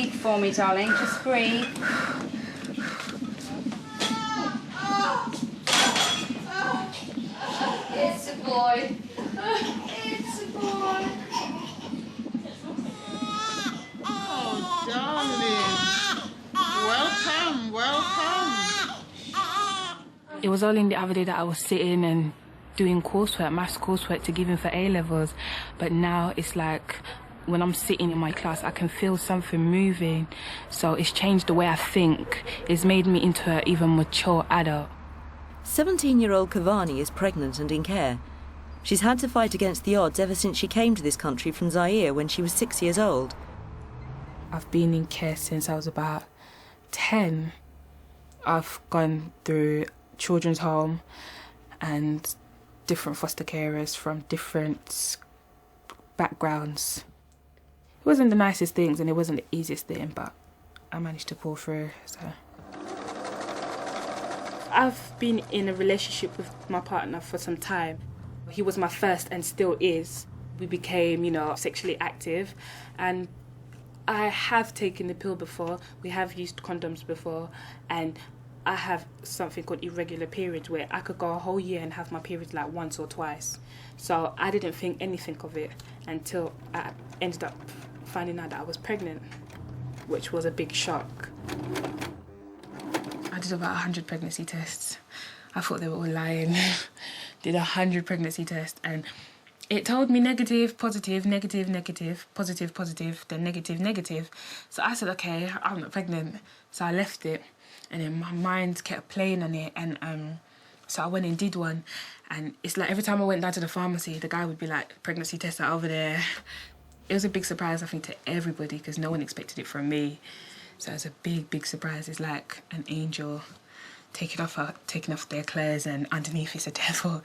breathe for me, darling. Just breathe. It's a boy. It's a boy. Oh, darling. Welcome, welcome. It was only the other day that I was sitting and doing coursework, maths coursework to give him for A-levels. But now it's like when I'm sitting in my class, I can feel something moving. So it's changed the way I think. It's made me into an even mature adult. 17-year-old Cavani is pregnant and in care. She's had to fight against the odds ever since she came to this country from Zaire when she was 6 years old. I've been in care since I was about 10. I've gone through children's home and different foster carers from different backgrounds. It wasn't the nicest things and it wasn't the easiest thing, but I managed to pull through, so. I've been in a relationship with my partner for some time. He was my first and still is. We became, sexually active, and I have taken the pill before. We have used condoms before, and I have something called irregular periods where I could go a whole year and have my periods like once or twice. So I didn't think anything of it until I ended up finding out that I was pregnant, which was a big shock. I did about 100 pregnancy tests. I thought they were all lying. Did 100 pregnancy tests and it told me negative, positive, negative, negative, positive, positive, then negative, negative. So I said, okay, I'm not pregnant. So I left it. And then my mind kept playing on it, and so I went and did one, and it's like every time I went down to the pharmacy, the guy would be like, pregnancy tests are over there. It was a big surprise, I think, to everybody, because no one expected it from me. So it was a big, big surprise. It's like an angel taking off their clothes, and underneath is a devil.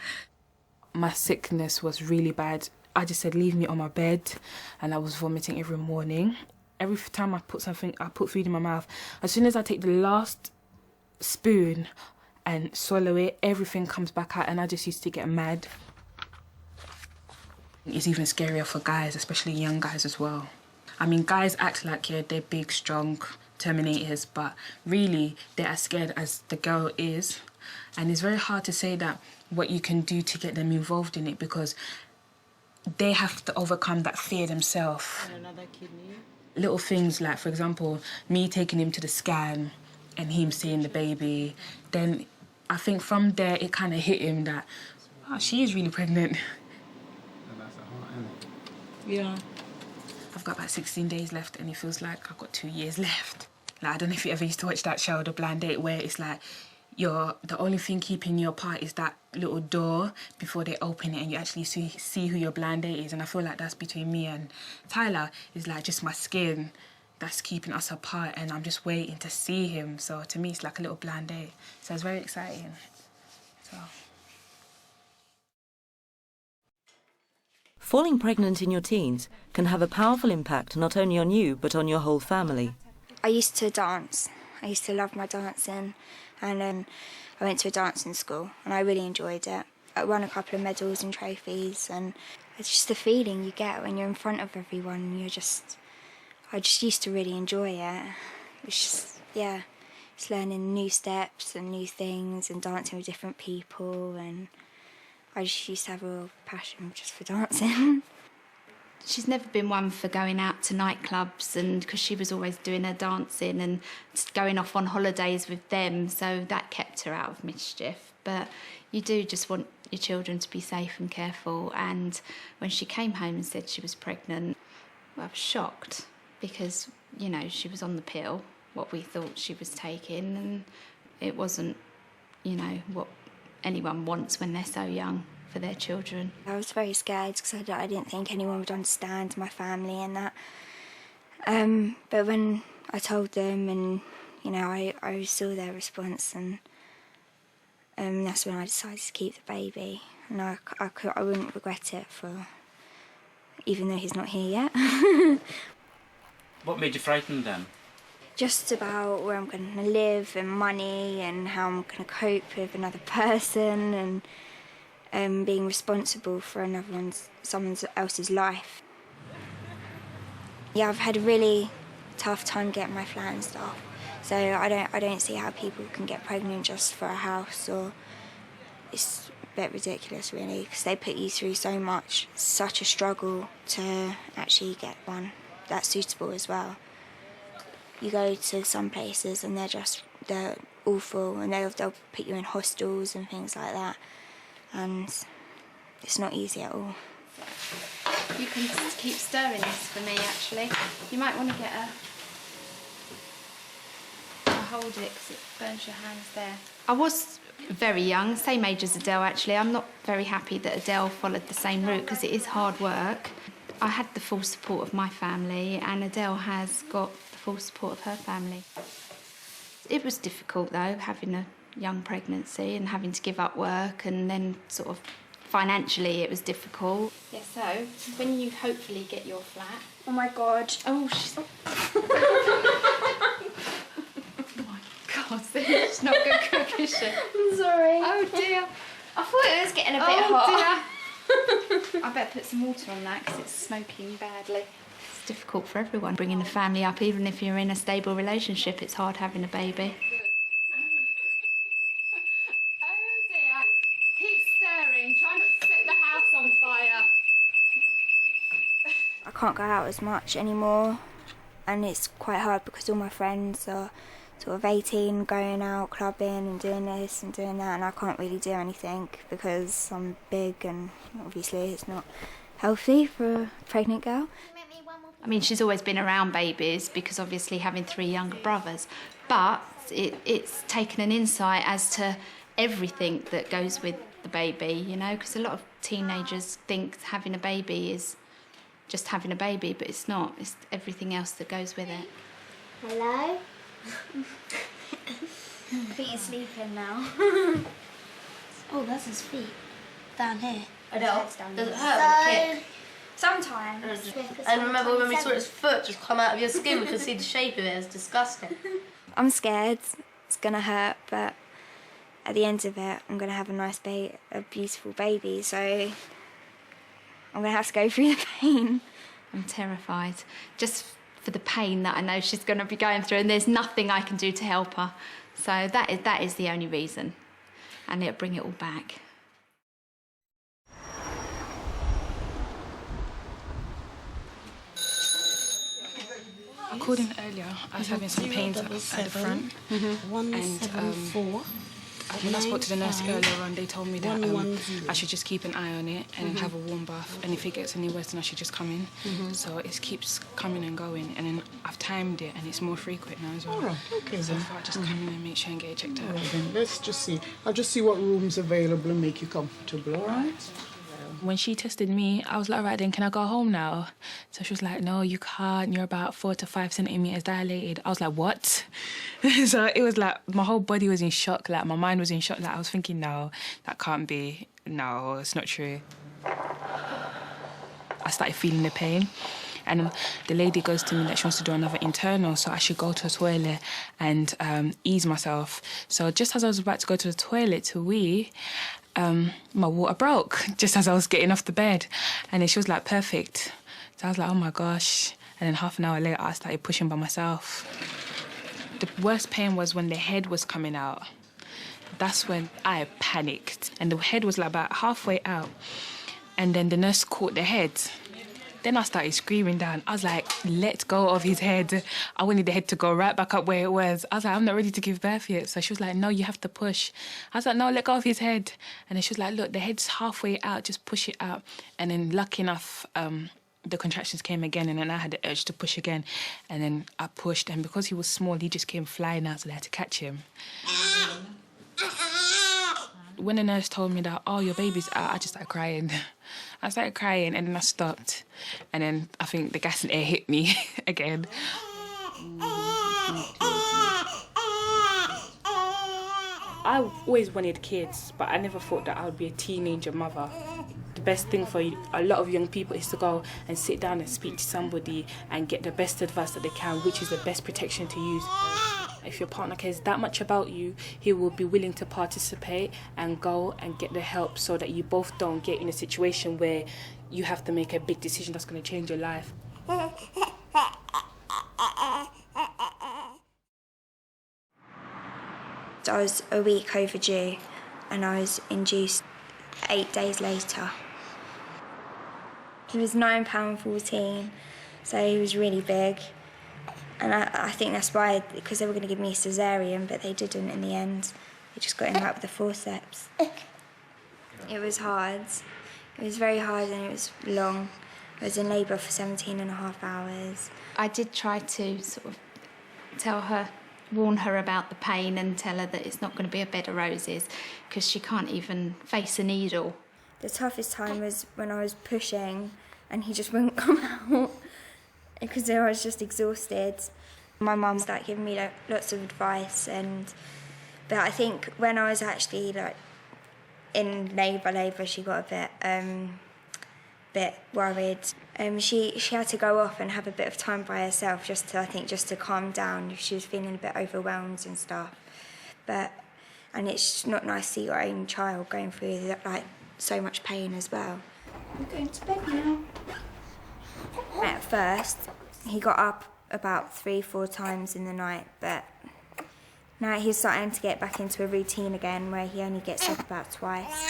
My sickness was really bad. I just said, leave me on my bed, and I was vomiting every morning. Every time I put food in my mouth, as soon as I take the last spoon and swallow it, everything comes back out, and I just used to get mad. It's even scarier for guys, especially young guys as well. I mean, guys act like, yeah, they're big, strong Terminators, but really they're as scared as the girl is. And it's very hard to say that what you can do to get them involved in it, because they have to overcome that fear themselves. And another kidney. Little things like, for example, me taking him to the scan and him seeing the baby, then I think from there it kind of hit him that, oh, she is really pregnant. That's a heart, isn't it? Yeah. I've got about 16 days left and it feels like I've got 2 years left. Like, I don't know if you ever used to watch that show, The Blind Date, where it's like the only thing keeping you apart is that little door before they open it and you actually see who your blind date is. And I feel like that's between me and Tyler, is like just my skin that's keeping us apart, and I'm just waiting to see him. So to me, it's like a little blind date. So it's very exciting. So. Falling pregnant in your teens can have a powerful impact not only on you, but on your whole family. I used to dance. I used to love my dancing, and I went to a dancing school and I really enjoyed it. I won a couple of medals and trophies, and it's just the feeling you get when you're in front of everyone. I just used to really enjoy it. It's just, yeah, it's learning new steps and new things and dancing with different people, and I just used to have a real passion just for dancing. She's never been one for going out to nightclubs, and because she was always doing her dancing and going off on holidays with them, so that kept her out of mischief. But you do just want your children to be safe and careful, and when she came home and said she was pregnant, well, I was shocked, because, she was on the pill, what we thought she was taking, and it wasn't, what anyone wants when they're so young for their children. I was very scared because I didn't think anyone would understand my family and that. But when I told them, and I saw their response, and that's when I decided to keep the baby. And I wouldn't regret it, even though he's not here yet. What made you frightened then? Just about where I'm going to live and money and how I'm going to cope with another person, and being responsible for someone else's life. Yeah, I've had a really tough time getting my flat and stuff. So I don't see how people can get pregnant just for a house, or it's a bit ridiculous really, because they put you through so much. It's such a struggle to actually get one that's suitable as well. You go to some places and they're awful, and they'll put you in hostels and things like that, and it's not easy at all. You can keep stirring this for me, actually. You might want to get I'll hold it because it burns your hands there. I was very young, same age as Adele, actually. I'm not very happy that Adele followed the same route because it is hard work. I had the full support of my family, and Adele has got the full support of her family. It was difficult, though, having a young pregnancy and having to give up work, and then sort of financially it was difficult. Yeah, so when you hopefully get your flat... Oh my God. Oh, she's... oh my God, she's not good cook, is she? I'm sorry. Oh dear. I thought it was getting a bit hot. Dear. I better put some water on that because it's smoking badly. It's difficult for everyone bringing a family up. Even if you're in a stable relationship, it's hard having a baby. Try not to set the house on fire. I can't go out as much anymore, and it's quite hard because all my friends are sort of 18, going out clubbing and doing this and doing that, and I can't really do anything because I'm big, and obviously it's not healthy for a pregnant girl. I mean, she's always been around babies because obviously having 3 younger brothers, but it's taken an insight as to everything that goes with the baby, you know, because a lot of teenagers think having a baby is just having a baby, but it's not. It's everything else that goes with it. Hello? I think he's sleeping now. Oh, that's his feet. Down here. Adele, does it hurt when you kick? Sometimes. And remember when we saw his foot just come out of your skin, we could see the shape of it. It's disgusting. I'm scared. It's gonna hurt, but at the end of it, I'm gonna have a beautiful baby. So I'm gonna have to go through the pain. I'm terrified, just for the pain that I know she's going to be going through, and there's nothing I can do to help her. So that is the only reason, and it'll bring it all back. I called in earlier. I was having some pains at the front, and when I spoke to the nurse earlier on, they told me that I should just keep an eye on it and then have a warm bath, and if it gets any worse, then I should just come in. So it keeps coming and going, and then I've timed it, and it's more frequent now as well. All right, okay. So I'll just come in and make sure and get it checked out. All right, then let's just see. I'll just see what room's available and make you comfortable, all right? When she tested me, I was like, right then, can I go home now? So she was like, no, you can't. You're about 4 to 5 centimetres dilated. I was like, what? So it was like, my whole body was in shock. Like, my mind was in shock. Like, I was thinking, no, that can't be. No, it's not true. I started feeling the pain. And the lady goes to me that she wants to do another internal, so I should go to the toilet and ease myself. So just as I was about to go to the toilet to wee, my water broke just as I was getting off the bed. And then she was like, perfect. So I was like, oh my gosh. And then half an hour later, I started pushing by myself. The worst pain was when the head was coming out. That's when I panicked. And the head was like about halfway out. And then the nurse caught the head. Then I started screaming down. I was like, let go of his head. I wanted the head to go right back up where it was. I was like, I'm not ready to give birth yet. So she was like, no, you have to push. I was like, no, let go of his head. And then she was like, look, the head's halfway out, just push it out. And then lucky enough, the contractions came again, and then I had the urge to push again. And then I pushed, and because he was small, he just came flying out, so they had to catch him. When the nurse told me that, oh, your baby's out, I just started crying. I started crying, and then I stopped. And then I think the gas and air hit me again. I always wanted kids, but I never thought that I would be a teenager mother. The best thing for a lot of young people is to go and sit down and speak to somebody and get the best advice that they can, which is the best protection to use. If your partner cares that much about you, he will be willing to participate and go and get the help so that you both don't get in a situation where you have to make a big decision that's going to change your life. I was a week overdue and I was induced 8 days later. He was £9.14, so he was really big. And I think that's why, because they were going to give me a caesarean, but they didn't in the end. They just got him out with the forceps. It was hard. It was very hard and it was long. I was in labour for 17.5 hours. I did try to sort of warn her about the pain and tell her that it's not going to be a bed of roses because she can't even face a needle. The toughest time was when I was pushing and he just wouldn't come out because I was just exhausted. My mum started giving me lots of advice, but I think when I was actually in labour, she got a bit worried. She had to go off and have a bit of time by herself just to calm down if she was feeling a bit overwhelmed and stuff. And it's not nice to see your own child going through so much pain as well. I'm going to bed now. At first, he got up about 3-4 times in the night, but now he's starting to get back into a routine again where he only gets up about twice.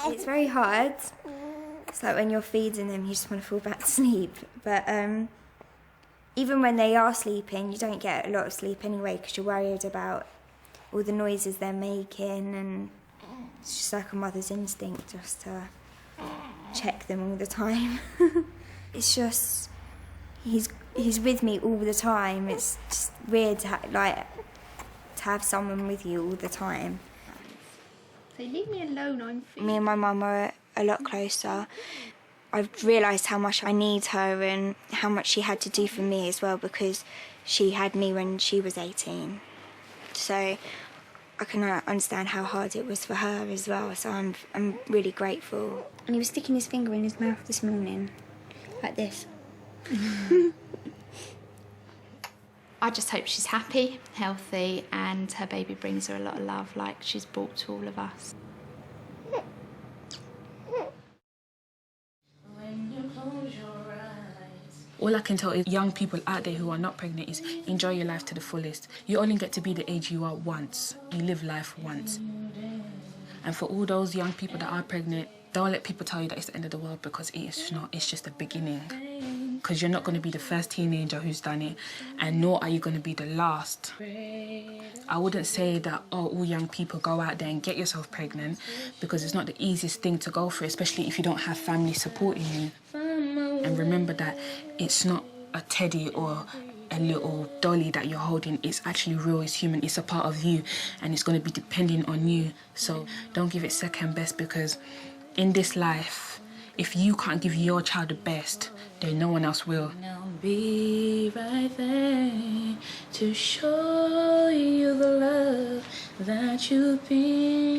It's very hard. It's like when you're feeding them, you just want to fall back to sleep. But even when they are sleeping, you don't get a lot of sleep anyway because you're worried about all the noises they're making, and it's just like a mother's instinct just to check them all the time. It's just, he's with me all the time. It's just weird to have someone with you all the time. Say, leave me alone, I'm feeding. Me and my mum are a lot closer. I've realised how much I need her and how much she had to do for me as well because she had me when she was 18. So I can understand how hard it was for her as well, so I'm really grateful. And he was sticking his finger in his mouth this morning, like this. I just hope she's happy, healthy, and her baby brings her a lot of love like she's brought to all of us. All I can tell is young people out there who are not pregnant is enjoy your life to the fullest. You only get to be the age you are once. You live life once. And for all those young people that are pregnant, don't let people tell you that it's the end of the world because it is not. It's just the beginning. Because you're not going to be the first teenager who's done it, and nor are you going to be the last. I wouldn't say that, all young people go out there and get yourself pregnant because it's not the easiest thing to go through, especially if you don't have family supporting you. And remember that it's not a teddy or a little dolly that you're holding. It's actually real, it's human, it's a part of you, and it's going to be depending on you. So don't give it second best, because in this life, if you can't give your child the best, then no one else will. And I'll be right there to show you the love that you've been